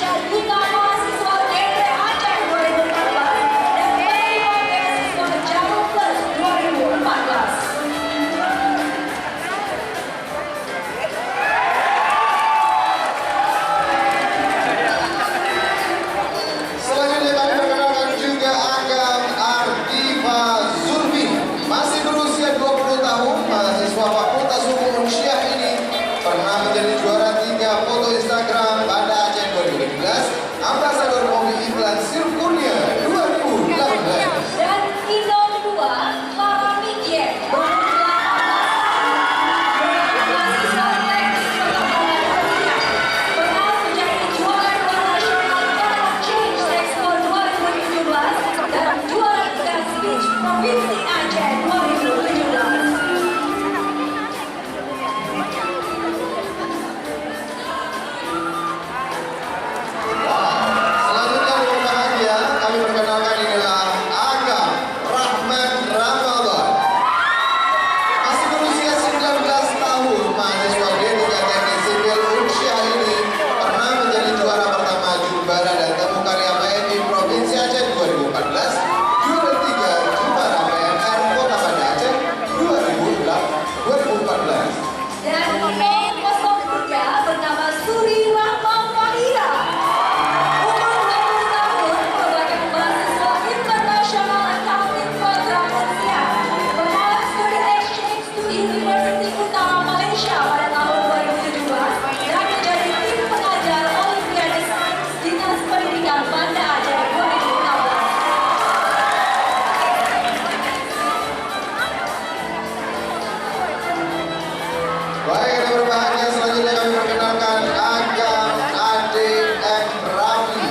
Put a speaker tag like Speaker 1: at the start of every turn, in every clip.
Speaker 1: Indonesia Duta Mahasiswa DP Aceh 2014 dan penerima beasiswa Jalur Plus 2014.
Speaker 2: Selanjutnya kami perkenalkan juga Agam Ardifa Zulfi, masih berusia 20 tahun, mahasiswa Fakultas Hukum Unsyah ini pernah menjadi juara 3 foto Instagram pada Aceh 2017, ambasador mobil iklan Sirkunia 2018.
Speaker 1: Dan Indo kedua, Clara Midye, mahasiswa teknik pertambangan Rusia, pernah menjadi juara 2 nasional Climate Change Expo 2017 dan juara 3 speech Provinsi Aceh 2017.
Speaker 2: Selanjutnya dengan bahagia kami perkenalkan inilah Agam Rahman Ramadan, masih berusia 19 tahun, mahasiswa D3 Teknik Sipil Unsyah ini pernah menjadi juara pertama Jumbara dan Temu Karya PMI Provinsi Aceh 2014, juara 3 Jumbara PNR Kota Banda Aceh 2014.
Speaker 1: Dan Email 03 bernama Suri Rahma Fahira, umur 20 tahun, merupakan mahasiswa International Accounting Program Rusia, pernah studi exchange to University Utara Malaysia pada tahun 2017 dan menjadi tim pengajar Olimpiade Sains Dinas Pendidikan Banda Aceh 2016.
Speaker 2: Baik, yang berbahagia selanjutnya kami perkenalkan Agam Ade M. Rafli,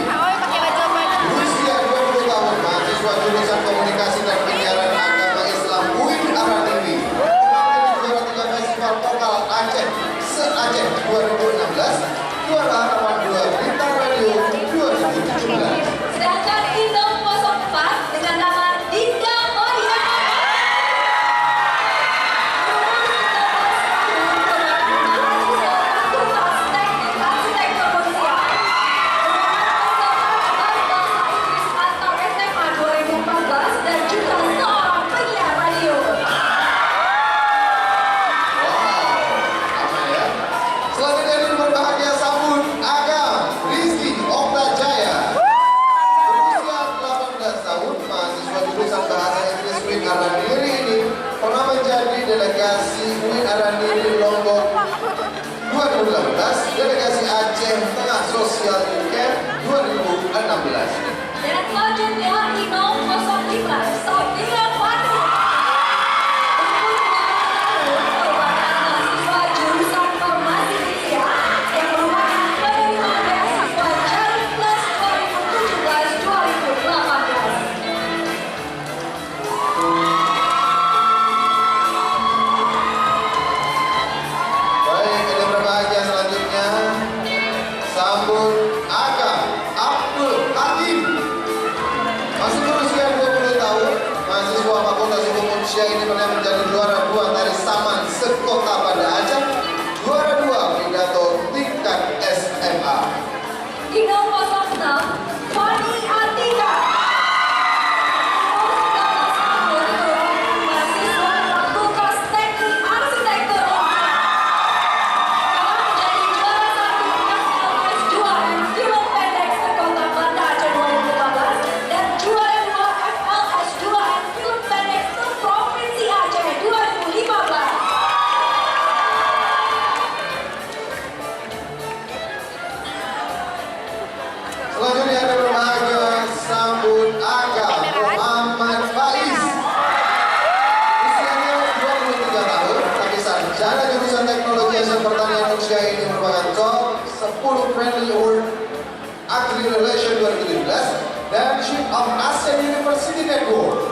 Speaker 2: berusia 20 tahun, mahasiswa jurusan Komunikasi dan Penyiaran Agama Islam UIN Araniri, juara 3 Festival Vokal Aceh Se-Aceh 2016, juara Harapan 2 Bintang Radio 2017.
Speaker 1: Sedangkan Indo 04 dengan nama Dinda Maria Fakultas Teknik Arsitektur Rusia, atau SMA 2014 dan juga seorang penyiar radio.
Speaker 2: Aman ya. Selanjutnya yang berbahagia sambut Agam Rizky Okta Jaya, berusia 18 tahun, mahasiswa jurusan Bahasa Inggris UIN Araniri ini pernah menjadi delegasi UIN Araniri Lombok 2018, delegasi Aceh Tengah Social Camp 2016.
Speaker 1: Dan selanjutnya Indo 05 Sofia Fadli, umur 20 tahun, merupakan mahasiswa jurusan Farmasi Rusia yang merupakan penerima beasiswa Jalur Plus 2017-2018.
Speaker 2: Baik, yang berbahagia selanjutnya sambut Agam Abdul Hakim, masih berusia 20 tahun, mahasiswa Fakultas Hukum Unsyah ini pernah menjadi juara 2 Tari Saman Sekota Banda Aceh, juara 2 pidato tingkat SMA.
Speaker 1: Indo 06 Fani Atika, umur 19 tahun, merupakan mahasiswa Fakultas Teknik Arsitektur Rusia, telah menjadi juara 1 FLS 2 dan film pendek Sekota Banda Aceh 2015 dan juara 2 FLS 2 dan film pendek Provinsi Aceh 2015.
Speaker 2: Selanjutnya ada berbahagia sambut Agam Muhammad Faiz, usianya 23 tahun, tapi sarjana jurusan Teknologi Hasil Pertanian Unsyah ini merupakan top 10 Friendly Award Agri Relation 2017 dan Chief of ASEAN University Network.